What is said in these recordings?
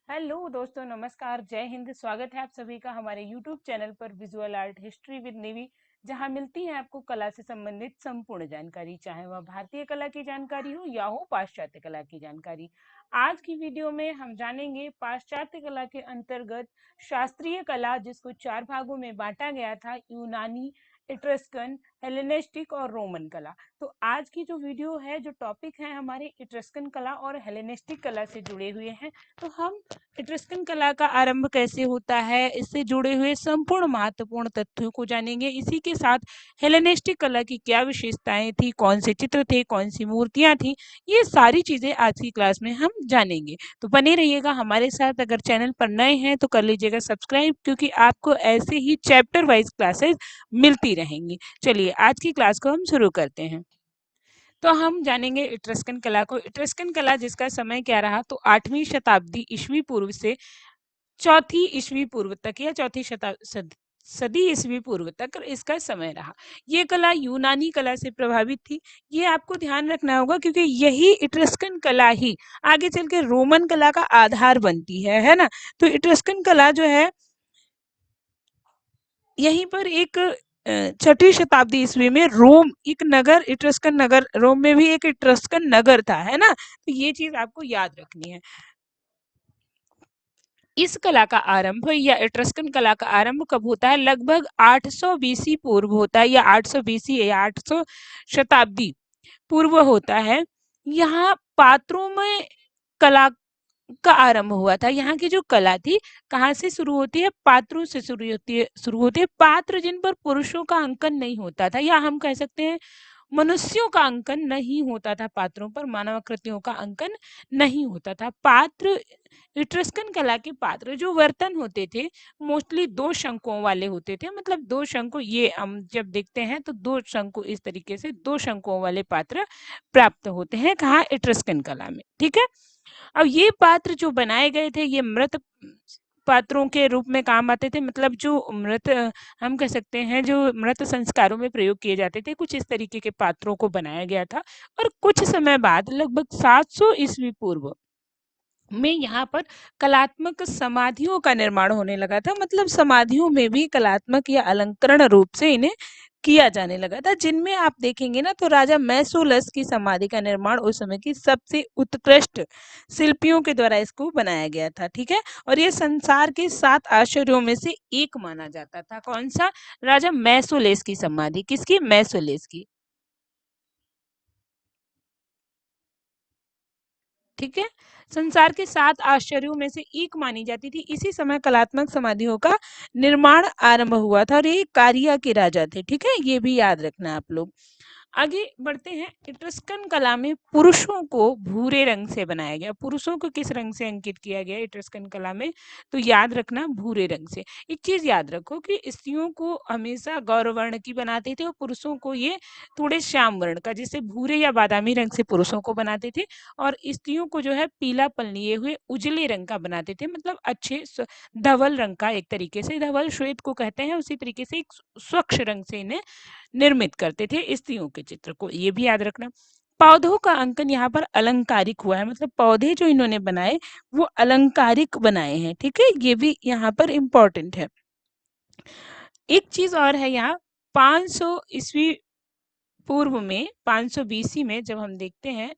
Hello दोस्तों, नमस्कार, जय हिंद। स्वागत है आप सभी का हमारे यूट्यूब चैनल पर विजुअल आर्ट हिस्ट्री विद निवी, जहां मिलती है आपको कला से संबंधित संपूर्ण जानकारी, चाहे वह भारतीय कला की जानकारी हो या हो पाश्चात्य कला की जानकारी। आज की वीडियो में हम जानेंगे पाश्चात्य कला के अंतर्गत शास्त्रीय कला, जिसको 4 भागों में बांटा गया था: यूनानी, इट्रस्कन, हेलेनिस्टिक और रोमन कला। तो आज की जो वीडियो है, जो टॉपिक है, हमारे इट्रस्कन कला और हेलेनिस्टिक कला से जुड़े हुए हैं। तो हम इट्रस्कन कला का आरंभ कैसे होता है, इससे जुड़े हुए संपूर्ण महत्वपूर्ण तथ्यों को जानेंगे। इसी के साथ हेलेनिस्टिक कला की क्या विशेषताएं थी, कौन से चित्र थे, कौन सी मूर्तियां थी, ये सारी चीजें आज की क्लास में हम जानेंगे। तो बने रहिएगा हमारे साथ। अगर चैनल पर नए हैं तो कर लीजिएगा सब्सक्राइब, क्योंकि आपको ऐसे ही चैप्टर वाइज क्लासेस मिलती रहेंगी। चलिए आज की क्लास को हम शुरू करते हैं। तो हम जानेंगे इट्रस्कन कला को। इट्रस्कन कला जिसका समय क्या रहा, तो 8वीं शताब्दी ईस्वी पूर्व से 4ठी ईस्वी पूर्व तक, या चौथी सदी ईस्वी पूर्व तक इसका समय रहा। ये कला यूनानी कला से प्रभावित थी। ये आपको ध्यान रखना होगा, क्योंकि यही इट्रस्कन कला ही आगे चल के रोमन कला का आधार बनती है ना। तो इट्रस्कन कला जो है, यहीं पर एक 6ठी शताब्दी ईस्वी में रोम, एक नगर, इट्रस्कन नगर, रोम में भी एक इट्रस्कन नगर था, है ना। तो ये चीज आपको याद रखनी है। इस कला का आरंभ, या इट्रस्कन कला का आरंभ कब होता है? लगभग 800 बीसी पूर्व होता है, या 800 बीसी या 800 शताब्दी पूर्व होता है। यहाँ पात्रों में कला का आरंभ हुआ था। यहाँ की जो कला थी, कहाँ से शुरू होती है? पात्रों से शुरू होती है। पात्र जिन पर पुरुषों का अंकन नहीं होता था, या हम कह सकते हैं मनुष्यों का अंकन नहीं होता था, पात्रों पर मानवाकृतियों का अंकन नहीं होता था। पात्र, इट्रस्कन कला के पात्र जो बर्तन होते थे, मोस्टली 2 शंकुओं वाले होते थे। मतलब 2 शंकु, ये हम जब देखते हैं तो 2 शंकु, इस तरीके से 2 शंकुओं वाले पात्र प्राप्त होते हैं। कहाँ? इट्रस्कन कला में। ठीक है। अब ये पात्र जो बनाए गए थे, ये मृत पात्रों के रूप में काम आते थे। मतलब जो मृत, हम कह सकते हैं जो मृत संस्कारों में प्रयोग किए जाते थे, कुछ इस तरीके के पात्रों को बनाया गया था। और कुछ समय बाद, लगभग 700 ईस्वी पूर्व में, यहाँ पर कलात्मक समाधियों का निर्माण होने लगा था। मतलब समाधियों में भी कलात्मक या अलंकरण रूप से इन्हें किया जाने लगा था, जिनमें आप देखेंगे ना, तो राजा मैसोलस की समाधि का निर्माण उस समय की सबसे उत्कृष्ट शिल्पियों के द्वारा इसको बनाया गया था। ठीक है। और ये संसार के 7 आश्चर्यों में से एक माना जाता था। कौन सा? राजा मैसोलेस की समाधि। किसकी? मैसोलेस की। ठीक है। संसार के 7 आश्चर्यों में से एक मानी जाती थी। इसी समय कलात्मक समाधियों का निर्माण आरंभ हुआ था, और ये कारिया के राजा थे। ठीक है, ये भी याद रखना आप लोग। आगे बढ़ते हैं। इट्रस्कन कला में पुरुषों को भूरे रंग से बनाया गया। पुरुषों को किस रंग से अंकित किया गया इट्रस्कन कला में? तो याद रखना, भूरे रंग से। एक चीज याद रखो कि स्त्रियों को हमेशा गौर वर्ण की बनाते थे, और पुरुषों को ये थोड़े श्याम वर्ण का, जैसे भूरे या बादामी रंग से पुरुषों को बनाते थे, और स्त्रियों को जो है पीलापन लिए हुए उजले रंग का बनाते थे। मतलब अच्छे धवल रंग का, एक तरीके से धवल श्वेत को कहते हैं, उसी तरीके से एक स्वच्छ रंग से इन्हें निर्मित करते थे स्त्रियों के चित्र को। ये भी याद रखना। पौधों का अंकन यहाँ पर अलंकारिक हुआ है। मतलब पौधे जो इन्होंने बनाए, वो अलंकारिक बनाए हैं। ठीक है, ये भी यहाँ पर इंपॉर्टेंट है। एक चीज और है यहाँ, 500 ईस्वी पूर्व में, 500 बीसी में, जब हम देखते हैं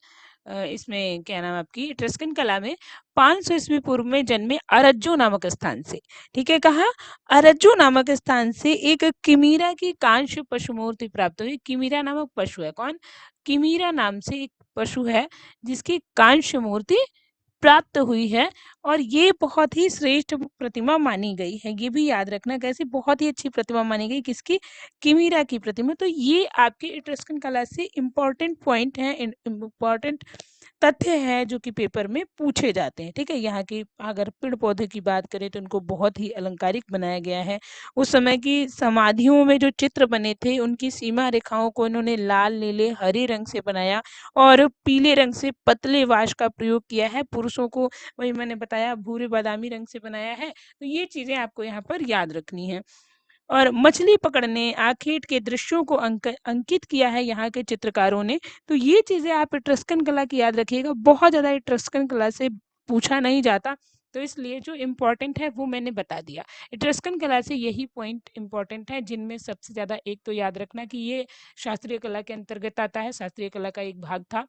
इसमें क्या नाम आपकी इट्रस्कन कला में, 500 ईस्वी पूर्व में जन्मे अरज्जो नामक स्थान से। ठीक है, कहा अरज्जो नामक स्थान से एक किमीरा की कांस्य पशु मूर्ति प्राप्त हुई। किमीरा नामक पशु है। कौन? किमीरा नाम से एक पशु है, जिसकी कांस्य मूर्ति प्राप्त हुई है, और ये बहुत ही श्रेष्ठ प्रतिमा मानी गई है। ये भी याद रखना, कैसी बहुत ही अच्छी प्रतिमा मानी गई, किसकी? किमीरा की प्रतिमा। तो ये आपके इट्रस्कन कला से इम्पोर्टेंट पॉइंट है, इम्पोर्टेंट तथ्य है, जो कि पेपर में पूछे जाते हैं। ठीक है। यहाँ की अगर पेड़ पौधे की बात करें, तो उनको बहुत ही अलंकारिक बनाया गया है। उस समय की समाधियों में जो चित्र बने थे, उनकी सीमा रेखाओं को इन्होंने लाल, नीले, हरे रंग से बनाया, और पीले रंग से पतले वाश का प्रयोग किया है। पुरुषों को, वही मैंने बताया, भूरे बादामी रंग से बनाया है। तो ये चीजें आपको यहाँ पर याद रखनी है। और मछली पकड़ने, आखेट के दृश्यों को अंकित किया है यहाँ के चित्रकारों ने। तो ये चीजें आप इट्रस्कन कला की याद रखिएगा। बहुत ज्यादा इट्रस्कन कला से पूछा नहीं जाता, तो इसलिए जो इम्पोर्टेंट है वो मैंने बता दिया। इट्रस्कन कला से यही पॉइंट इम्पोर्टेंट है, जिनमें सबसे ज़्यादा एक तो याद रखना कि ये शास्त्रीय कला के अंतर्गत आता है, शास्त्रीय कला का एक भाग था।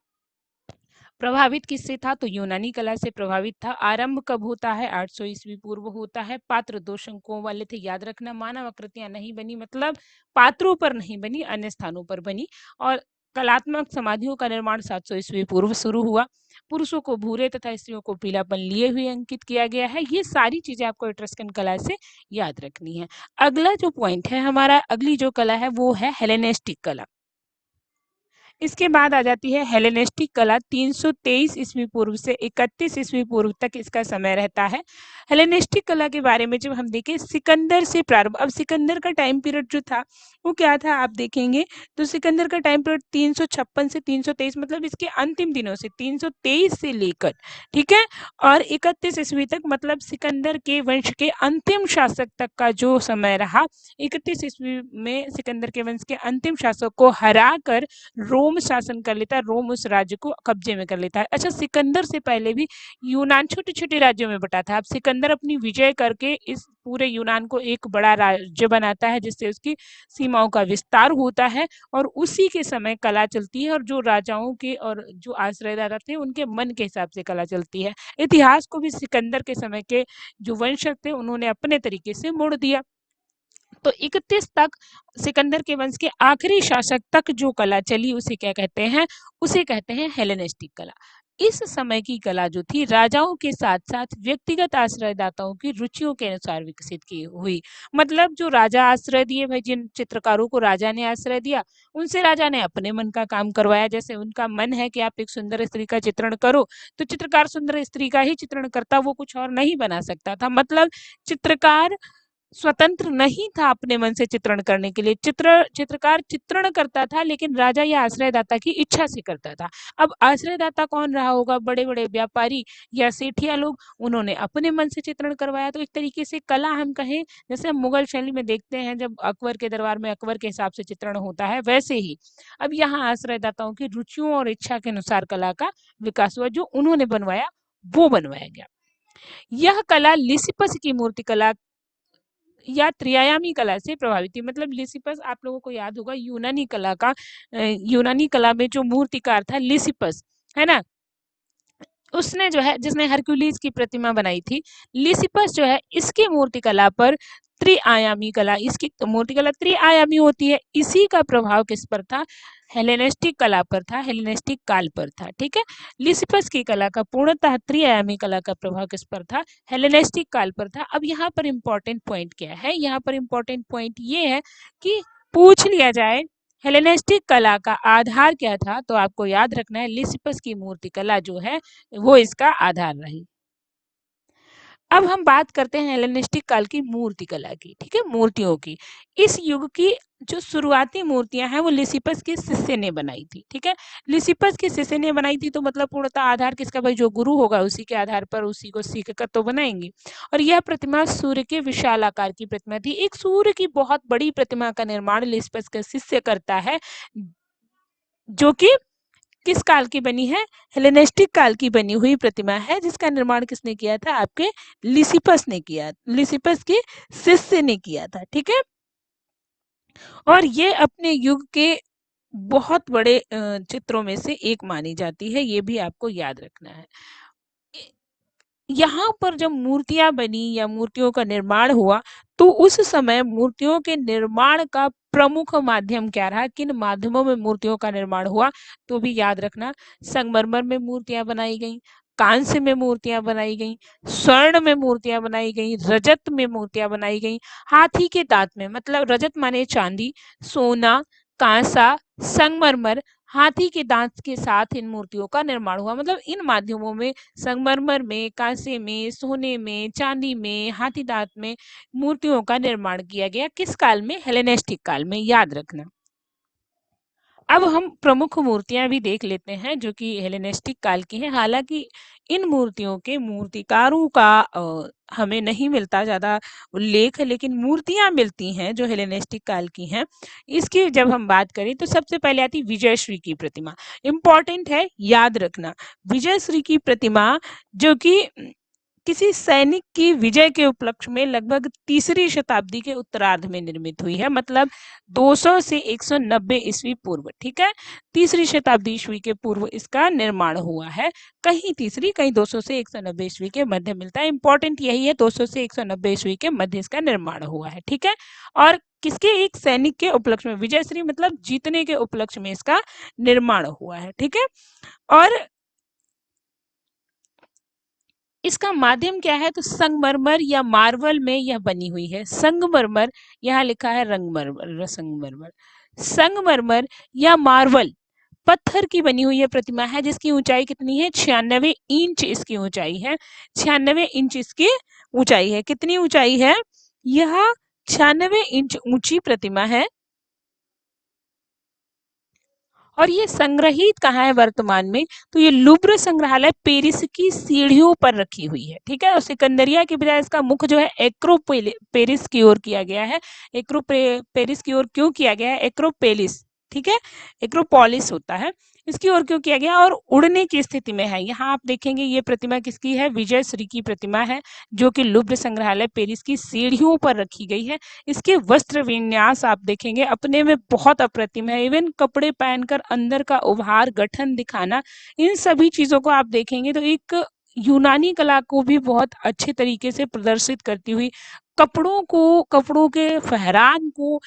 प्रभावित किससे था? तो यूनानी कला से प्रभावित था। आरंभ कब होता है? 800 ईस्वी पूर्व होता है। पात्र दो शंकुओं वाले थे, याद रखना। मानव आकृतियां नहीं बनी, मतलब पात्रों पर नहीं बनी, अन्य स्थानों पर बनी। और कलात्मक समाधियों का निर्माण 700 ईस्वी पूर्व शुरू हुआ। पुरुषों को भूरे तथा स्त्रियों को पीलापन लिए हुए अंकित किया गया है। ये सारी चीजें आपको इट्रस्कन कला से याद रखनी है। अगला जो पॉइंट है हमारा, अगली जो कला है वो है हेलेनिस्टिक कला। इसके बाद आ जाती है हेलेनिस्टिक कला। 323 ईस्वी पूर्व से 31 ईस्वी पूर्व तक इसका समय रहता है। हेलेनिस्टिक कला के बारे में जब हम देखें, सिकंदर से प्रारंभ। अब सिकंदर का टाइम पीरियड जो था वो क्या था आप देखेंगे तो सिकंदर का टाइम पीरियड 356 से 323, मतलब इसके अंतिम दिनों से 323 से लेकर, ठीक है, और 31 ईस्वी तक, मतलब सिकंदर के वंश के अंतिम शासक तक का जो समय रहा। 31 ईस्वी में सिकंदर के वंश के अंतिम शासक को हरा कर रोम शासन कर लेता है, रोम उस राज्य को कब्जे में कर लेता है। अच्छा, सिकंदर से पहले भी यूनान छोटे छोटे राज्यों में बटा था। अब सिकंदर अपनी विजय करके इस पूरे यूनान को एक बड़ा राज्य बनाता है, जिससे उसकी सीमाओं का विस्तार होता है, और उसी के समय कला चलती है, और जो राजाओं के और जो आश्रयदाता थे उनके मन के हिसाब से कला चलती है। इतिहास को भी सिकंदर के समय के जो वंशज थे उन्होंने अपने तरीके से मोड़ दिया। तो 31 तक सिकंदर के वंश के आखिरी शासक तक जो कला चली उसे क्या कहते हैं? उसे कहते हैं हेलेनिस्टिक कला। इस समय की कला जो थी राजाओं के साथ साथ व्यक्तिगत आश्रयदाताओं की रुचियों के अनुसार विकसित की हुई। मतलब जो राजा आश्रय दिए, भाई जिन चित्रकारों को राजा ने आश्रय दिया उनसे राजा ने अपने मन का काम करवाया। जैसे उनका मन है कि आप एक सुंदर स्त्री का चित्रण करो, तो चित्रकार सुंदर स्त्री का ही चित्रण करता, वो कुछ और नहीं बना सकता था। मतलब चित्रकार स्वतंत्र नहीं था अपने मन से चित्रण करने के लिए। चित्रकार चित्रण करता था, लेकिन राजा या आश्रयदाता की इच्छा से करता था। अब आश्रयदाता कौन रहा होगा? बड़े बड़े व्यापारी या सेठिया लोग, उन्होंने अपने मन से चित्रण करवाया। तो एक तरीके से कला हम कहें, जैसे हम मुगल शैली में देखते हैं जब अकबर के दरबार में अकबर के हिसाब से चित्रण होता है, वैसे ही अब यहाँ आश्रयदाताओं की रुचियों और इच्छा के अनुसार कला का विकास हुआ। जो उन्होंने बनवाया वो बनवाया गया। यह कला लिसिपस की मूर्ति कला या त्रिआयामी कला से प्रभावित थी। मतलब लिसिपस आप लोगों को याद होगा यूनानी कला का, यूनानी कला में जो मूर्तिकार था लिसिपस, है ना, उसने जो है, जिसने हरक्यूलिस की प्रतिमा बनाई थी, लिसिपस जो है इसकी मूर्ति कला पर त्रिआयामी कला, इसकी मूर्ति कला त्रिआयामी होती है। इसी का प्रभाव किस पर था? हेलेनिस्टिक कला पर था, हेलेनिस्टिक काल पर था। ठीक है, लिसिपस की कला का पूर्णतः त्रिआयामी कला का प्रभाव किस पर था? हेलेनिस्टिक काल पर था। अब यहाँ पर इंपॉर्टेंट पॉइंट क्या है? यहाँ पर इंपॉर्टेंट पॉइंट ये है कि पूछ लिया जाए हेलेनिस्टिक कला का आधार क्या था, तो आपको याद रखना है लिसिपस की मूर्ति कला जो है वो इसका आधार रही। अब हम बात करते हैं हेलेनिस्टिक काल की मूर्ति कला की, ठीक है, मूर्तियों की। इस युग की जो शुरुआती मूर्तियां हैं वो लिसिपस के शिष्य ने बनाई थी। ठीक है, लिसिपस के शिष्य ने बनाई थी, तो मतलब पूर्णतः आधार किसका? भाई जो गुरु होगा उसी के आधार पर, उसी को सीख कर तो बनाएंगे। और यह प्रतिमा सूर्य के विशाल आकार की प्रतिमा थी। एक सूर्य की बहुत बड़ी प्रतिमा का निर्माण लिसिपस का शिष्य करता है, जो कि किस काल की बनी है? हेलेनिस्टिक काल की बनी हुई प्रतिमा है, जिसका निर्माण किसने किया था? आपके लिसिपस ने किया, लिसिपस के शिष्य ने किया था। ठीक है, और ये अपने युग के बहुत बड़े चित्रों में से एक मानी जाती है, ये भी आपको याद रखना है। यहाँ पर जब मूर्तियां बनी या मूर्तियों का निर्माण हुआ, तो उस समय मूर्तियों के निर्माण का प्रमुख माध्यम क्या रहा? किन माध्यमों में मूर्तियों का निर्माण हुआ? तो भी याद रखना, संगमरमर में मूर्तियां बनाई गई, कांस्य में मूर्तियां बनाई गई, स्वर्ण में मूर्तियां बनाई गई, रजत में मूर्तियां बनाई गई, हाथी के दांत में, मतलब रजत माने चांदी, सोना, कांसा, संगमरमर, हाथी के दांत के साथ इन मूर्तियों का निर्माण हुआ। मतलब इन माध्यमों में, संगमरमर में, कांसे में, सोने में, चांदी में, हाथी दांत में मूर्तियों का निर्माण किया गया। किस काल में? हेलेनिस्टिक काल में, याद रखना। अब हम प्रमुख मूर्तियां भी देख लेते हैं जो कि हेलेनिस्टिक काल की हैं। हालांकि इन मूर्तियों के मूर्तिकारों का हमें नहीं मिलता ज़्यादा उल्लेख, लेकिन मूर्तियां मिलती हैं जो हेलेनिस्टिक काल की हैं। इसकी जब हम बात करें तो सबसे पहले आती विजयश्री की प्रतिमा। इम्पॉर्टेंट है, याद रखना, विजयश्री की प्रतिमा जो कि किसी सैनिक की विजय के उपलक्ष्य में लगभग तीसरी शताब्दी के उत्तरार्ध में निर्मित हुई है, मतलब 200 से 190 ईस्वी पूर्व। ठीक है, तीसरी शताब्दी ईस्वी के पूर्व इसका निर्माण हुआ है। कहीं तीसरी, कहीं 200 से 190 ईस्वी के मध्य मिलता है। इंपॉर्टेंट यही है, 200 से 190 ईस्वी के मध्य इसका निर्माण हुआ है। ठीक है, और किसके, एक सैनिक के उपलक्ष्य में, विजयश्री मतलब जीतने के उपलक्ष्य में इसका निर्माण हुआ है। ठीक है, और इसका माध्यम क्या है, तो संगमरमर या मार्बल में यह बनी हुई है। संगमरमर, यहाँ लिखा है रंगमरमर, संगमरमर, संगमरमर या मार्बल पत्थर की बनी हुई यह प्रतिमा है, जिसकी ऊंचाई कितनी है, 96 इंच इसकी ऊंचाई है। 96 इंच इसकी ऊंचाई है। कितनी ऊंचाई है, यह 96 इंच ऊंची प्रतिमा है। और ये संग्रहित कहाँ है वर्तमान में, तो ये लुब्र संग्रहालय पेरिस की सीढ़ियों पर रखी हुई है। ठीक है, और सिकंदरिया की बजाय इसका मुख जो है पेरिस की ओर किया गया है। पेरिस की ओर क्यों किया गया है, एक्रोपेलिस, ठीक है, एक्रोपोलिस होता है, इसकी ओर क्यों किया गया, और उड़ने की स्थिति में है। यहाँ आप देखेंगे ये प्रतिमा किसकी है, विजय श्री की प्रतिमा है, जो कि लुब्र संग्रहालय पेरिस की सीढ़ियों पर रखी गई है। इसके वस्त्र विन्यास आप देखेंगे अपने में बहुत अप्रतिम है। इवन कपड़े पहनकर अंदर का उभार, गठन दिखाना, इन सभी चीजों को आप देखेंगे तो एक यूनानी कला को भी बहुत अच्छे तरीके से प्रदर्शित करती हुई, कपड़ों को, कपड़ों के फहरान को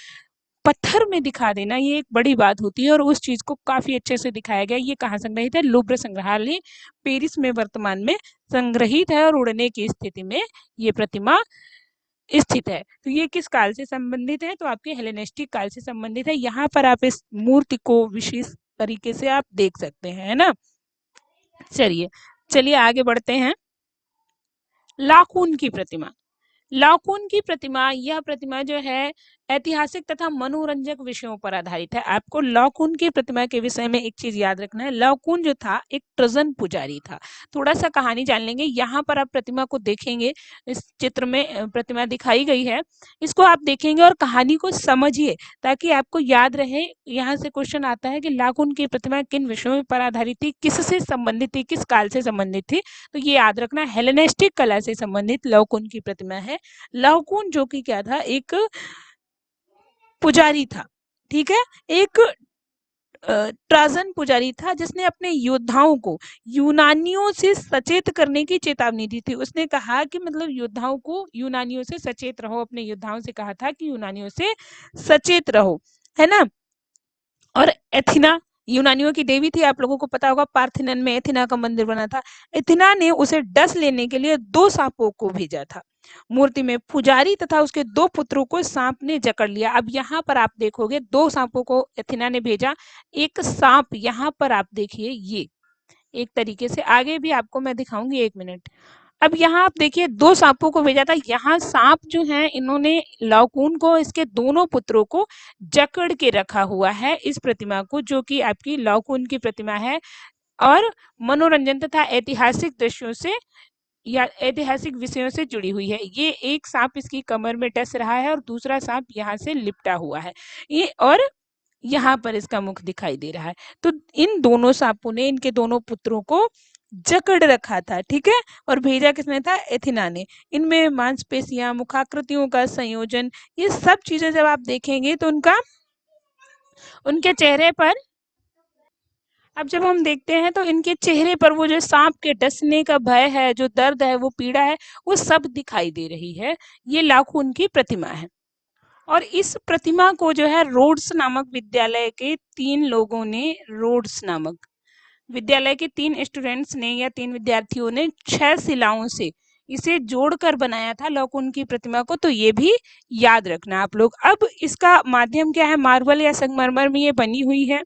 पत्थर में दिखा देना, ये एक बड़ी बात होती है, और उस चीज को काफी अच्छे से दिखाया गया। ये कहाँ संग्रहित है, लुब्र संग्रहालय पेरिस में वर्तमान में संग्रहित है, और उड़ने की स्थिति में ये प्रतिमा स्थित है। तो ये किस काल से संबंधित है, तो आपके हेलेनिस्टिक काल से संबंधित है। यहाँ पर आप इस मूर्ति को विशेष तरीके से आप देख सकते हैं, है ना। चलिए आगे बढ़ते हैं। लाकुन की प्रतिमा, लाकुन की प्रतिमा, यह प्रतिमा जो है ऐतिहासिक तथा मनोरंजक विषयों पर आधारित है। आपको लाकुन की प्रतिमा के विषय में एक चीज याद रखना है, लाकुन जो था एक ट्रजन पुजारी था। थोड़ा सा कहानी जान लेंगे। यहाँ पर आप प्रतिमा को देखेंगे, इस चित्र में प्रतिमा दिखाई गई है, इसको आप देखेंगे और कहानी को समझिए ताकि आपको याद रहे। यहाँ से क्वेश्चन आता है कि लाकुन की प्रतिमा किन विषयों पर आधारित थी, किससे संबंधित थी, किस काल से संबंधित थी, तो ये याद रखना, हेलेनिस्टिक कला से संबंधित लाकुन की प्रतिमा है। लाकुन जो कि क्या था, एक पुजारी था। ठीक है, एक ट्राजन पुजारी था, जिसने अपने योद्धाओं को यूनानियों से सचेत करने की चेतावनी दी थी। उसने कहा कि मतलब योद्धाओं को यूनानियों से सचेत रहो, अपने योद्धाओं से कहा था कि यूनानियों से सचेत रहो, है ना। और एथिना यूनानियों की देवी थी, आप लोगों को पता होगा, पार्थिनन में एथिना का मंदिर बना था। एथिना ने उसे डस लेने के लिए 2 सांपों को भेजा था मूर्ति में। पुजारी तथा उसके 2 पुत्रों को सांप ने जकड़ लिया। अब यहाँ पर आप देखोगे 2 सांपों को एथिना ने भेजा, एक सांप यहाँ पर आप देखिए, ये एक तरीके से, आगे भी आपको मैं दिखाऊंगी, 1 मिनट। अब यहाँ आप देखिए 2 सांपों को भेजा था। यहाँ सांप जो है, इन्होंने लाकुन को, इसके दोनों पुत्रों को जकड़ के रखा हुआ है इस प्रतिमा को, जो कि आपकी लाकुन की प्रतिमा है, और मनोरंजन तथा ऐतिहासिक दृश्यों से या ऐतिहासिक विषयों से जुड़ी हुई है। ये एक सांप इसकी कमर में डस रहा है और दूसरा सांप यहाँ से लिपटा हुआ है, ये, और यहाँ पर इसका मुख दिखाई दे रहा है। तो इन दोनों सांपों ने इनके दोनों पुत्रों को जकड़ रखा था। ठीक है, और भेजा किसने था, एथिना ने। इनमें मांसपेशियां, मुखाकृतियों का संयोजन, ये सब चीजें जब आप देखेंगे तो उनके चेहरे पर, अब जब हम देखते हैं तो इनके चेहरे पर वो जो सांप के डसने का भय है, जो दर्द है, वो पीड़ा है, वो सब दिखाई दे रही है। ये लाकुन की प्रतिमा है। और इस प्रतिमा को जो है रोड्स नामक विद्यालय के 3 लोगों ने, रोड्स नामक विद्यालय के 3 स्टूडेंट्स ने या 3 विद्यार्थियों ने 6 शिलाओं से इसे जोड़कर बनाया था लाकुन की प्रतिमा को। तो ये भी याद रखना आप लोग। अब इसका माध्यम क्या है, मार्बल या संगमरमर में ये बनी हुई है।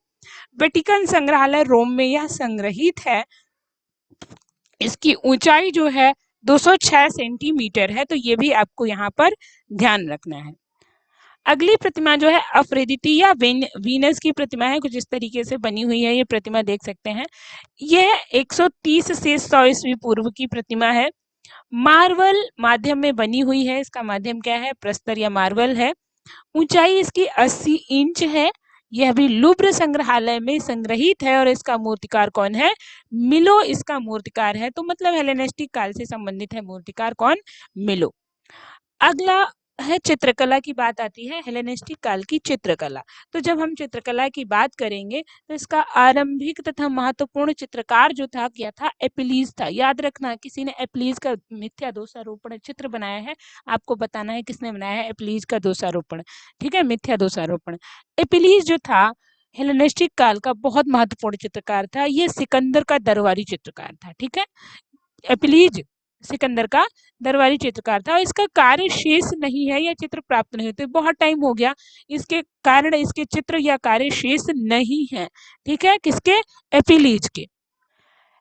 वेटिकन संग्रहालय रोम में यह संग्रहित है। इसकी ऊंचाई जो है 206 सेंटीमीटर है, तो ये भी आपको यहाँ पर ध्यान रखना है। अगली प्रतिमा जो है अफ्रोदिति या वीनस की प्रतिमा है, कुछ इस तरीके से बनी हुई है। ये प्रतिमा देख सकते हैं, यह 130 से 100 ईस्वी पूर्व की प्रतिमा है। मार्बल माध्यम में बनी हुई है। इसका माध्यम क्या है, प्रस्तर या मार्बल है। ऊंचाई इसकी 80 इंच है। यह भी लुब्र संग्रहालय में संग्रहित है और इसका मूर्तिकार कौन है? मिलो इसका मूर्तिकार है। तो मतलब हेलेनिस्टिक काल से संबंधित है मूर्तिकार कौन? मिलो। अगला है चित्रकला की बात आती है, हेलेनिस्टिक काल की चित्रकला। तो जब हम चित्रकला की बात करेंगे तो इसका आरंभिक तथा महत्वपूर्ण चित्रकार जो था क्या था? एपिलीज था। याद रखना, किसी ने एपिलीज का मिथ्या दोषारोपण चित्र बनाया है, आपको बताना है किसने बनाया है एपिलीज का दोषारोपण। ठीक है, मिथ्या दोषारोपण। एपिलीज जो था हेलेनिस्टिक काल का बहुत महत्वपूर्ण चित्रकार था। ये सिकंदर का दरबारी चित्रकार था। ठीक है, एपिलीज सिकंदर का दरबारी चित्रकार था। इसका कार्य शेष नहीं है, यह चित्र प्राप्त नहीं होते, बहुत टाइम हो गया, इसके कारण इसके चित्र या कार्य शेष नहीं है। ठीक है, किसके? एपिलीज के।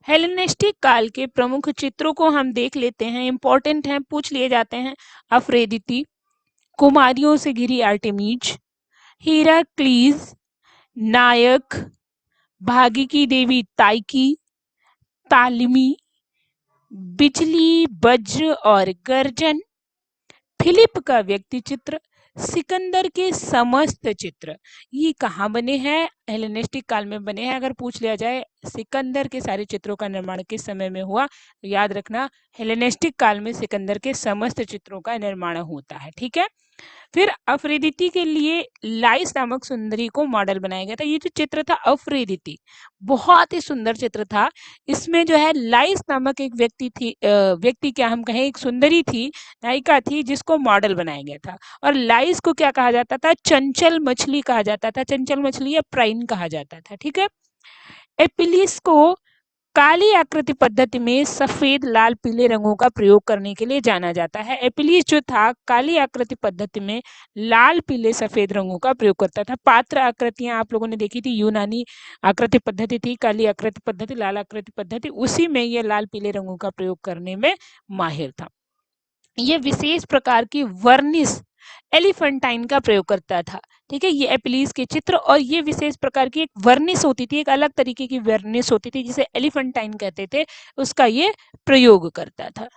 हेलेनिस्टिक काल के प्रमुख चित्रों को हम देख लेते हैं, इंपॉर्टेंट हैं, पूछ लिए जाते हैं। अफ्रेदिती, कुमारियों से घिरी आर्टेमीज, हीराक्लीज, नायक, भागी की देवी ताइकी, तालिमी, बिजली, वज्र और गर्जन, फिलिप का व्यक्ति चित्र, सिकंदर के समस्त चित्र। ये कहाँ बने हैं? हेलेनिस्टिक काल में बने हैं। अगर पूछ लिया जाए सिकंदर के सारे चित्रों का निर्माण किस समय में हुआ, तो याद रखना हेलेनिस्टिक काल में सिकंदर के समस्त चित्रों का निर्माण होता है। ठीक है, फिर अफ्रीदिती के लिए लाइस नामक सुंदरी को मॉडल बनाया गया था। ये जो चित्र था अफ्रीदिती, बहुत ही सुंदर चित्र था। इसमें जो है लाइस नामक एक व्यक्ति थी, व्यक्ति क्या हम कहें, एक सुंदरी थी, नायिका थी, जिसको मॉडल बनाया गया था। और लाइस को क्या कहा जाता था? चंचल मछली कहा जाता था, चंचल मछली या प्राइन कहा जाता था। ठीक है, एपिलिस को काली आकृति पद्धति में सफेद, लाल, पीले रंगों का प्रयोग करने के लिए जाना जाता है। एपिलिस जो था काली आकृति पद्धति में लाल, पीले, सफेद रंगों का प्रयोग करता था। पात्र आकृतियां आप लोगों ने देखी थी, यूनानी आकृति पद्धति थी, काली आकृति पद्धति, लाल आकृति पद्धति, उसी में ये लाल पीले रंगों का प्रयोग करने में माहिर था। ये विशेष प्रकार की वर्निश एलिफेंटाइन का प्रयोग करता था। ठीक है, ये एपिलीज के चित्र, और ये विशेष प्रकार की एक वर्निश होती थी, एक अलग तरीके की वर्निश होती थी जिसे एलिफेंटाइन कहते थे, उसका ये प्रयोग करता था।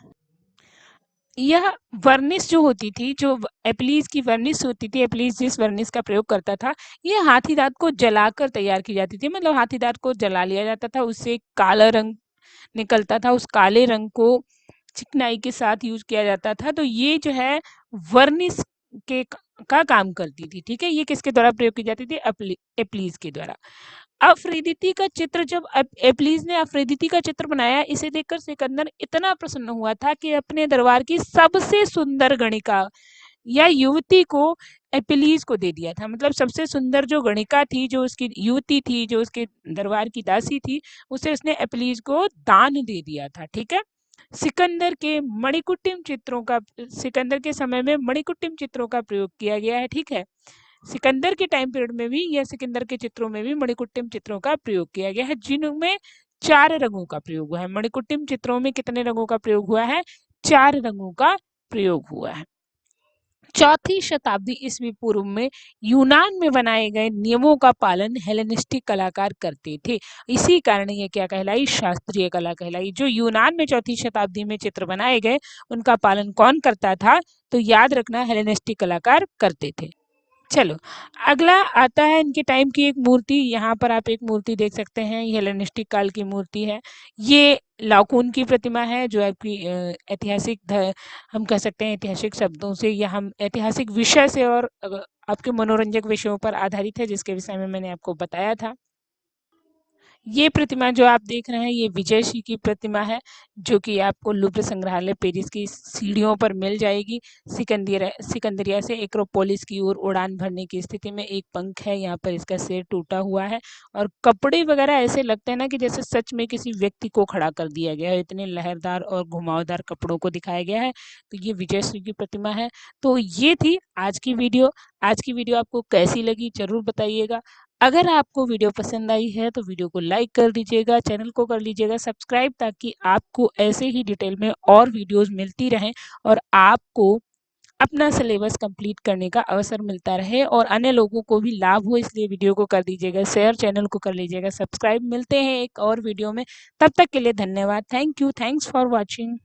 यह वर्निश जो होती थी, जो एपिलीज की वर्निश होती थी, एपिलीज जिस वर्निश का प्रयोग करता था, ये हाथी दांत को जलाकर तैयार की जाती थी। मतलब हाथी दांत को जला लिया जाता था, उससे काला रंग निकलता था, उस काले रंग को चिकनाई के साथ यूज किया जाता था। तो ये जो है वर्निश के का काम करती थी। ठीक है, ये किसके द्वारा प्रयोग की जाती थी? एपिलीज के द्वारा। अफ्रीदिती का चित्र, जब एपिलीज ने अफ्रीदिती का चित्र बनाया, इसे देखकर सिकंदर इतना प्रसन्न हुआ था कि अपने दरबार की सबसे सुंदर गणिका या युवती को एपिलीज को दे दिया था। मतलब सबसे सुंदर जो गणिका थी, जो उसकी युवती थी, जो उसके दरबार की दासी थी, उसे उसने एपिलीज को दान दे दिया था। ठीक है, सिकंदर के मणिकुट्टिम चित्रों का, सिकंदर के समय में मणिकुट्टिम चित्रों का प्रयोग किया गया है। ठीक है, सिकंदर के टाइम पीरियड में भी या सिकंदर के चित्रों में भी मणिकुट्टिम चित्रों का प्रयोग किया गया है, जिनमें 4 रंगों का प्रयोग हुआ है। मणिकुट्टिम चित्रों में कितने रंगों का प्रयोग हुआ है? 4 रंगों का प्रयोग हुआ है। चौथी शताब्दी ईस्वी पूर्व में यूनान में बनाए गए नियमों का पालन हेलेनिस्टिक कलाकार करते थे। इसी कारण ये क्या कहलाई? शास्त्रीय कला कहलाई। जो यूनान में चौथी शताब्दी में चित्र बनाए गए, उनका पालन कौन करता था? तो याद रखना, हेलेनिस्टिक कलाकार करते थे। चलो, अगला आता है इनके टाइम की एक मूर्ति। यहाँ पर आप एक मूर्ति देख सकते हैं, ये हेलेनिस्टिक काल की मूर्ति है। ये लाओकून की प्रतिमा है, जो आपकी ऐतिहासिक, हम कह सकते हैं ऐतिहासिक शब्दों से, या हम ऐतिहासिक विषय से और आपके मनोरंजक विषयों पर आधारित है, जिसके विषय में मैंने आपको बताया था। ये प्रतिमा जो आप देख रहे हैं, ये विजय सिंह की प्रतिमा है, जो कि आपको लुब्र संग्रहालय पेरिस की सीढ़ियों पर मिल जाएगी। सिकंदरिया से एक्रोपोलिस की ओर उड़ान भरने की स्थिति में एक पंख है, यहाँ पर इसका सिर टूटा हुआ है, और कपड़े वगैरह ऐसे लगते हैं ना कि जैसे सच में किसी व्यक्ति को खड़ा कर दिया गया है, इतने लहरदार और घुमावदार कपड़ों को दिखाया गया है। तो ये विजय सिंह की प्रतिमा है। तो ये थी आज की वीडियो। आज की वीडियो आपको कैसी लगी जरूर बताइएगा। अगर आपको वीडियो पसंद आई है तो वीडियो को लाइक कर दीजिएगा, चैनल को कर लीजिएगा सब्सक्राइब, ताकि आपको ऐसे ही डिटेल में और वीडियोस मिलती रहें और आपको अपना सिलेबस कंप्लीट करने का अवसर मिलता रहे और अन्य लोगों को भी लाभ हो। इसलिए वीडियो को कर दीजिएगा शेयर, चैनल को कर लीजिएगा सब्सक्राइब। मिलते हैं एक और वीडियो में, तब तक के लिए धन्यवाद। Thank you, thanks for watching.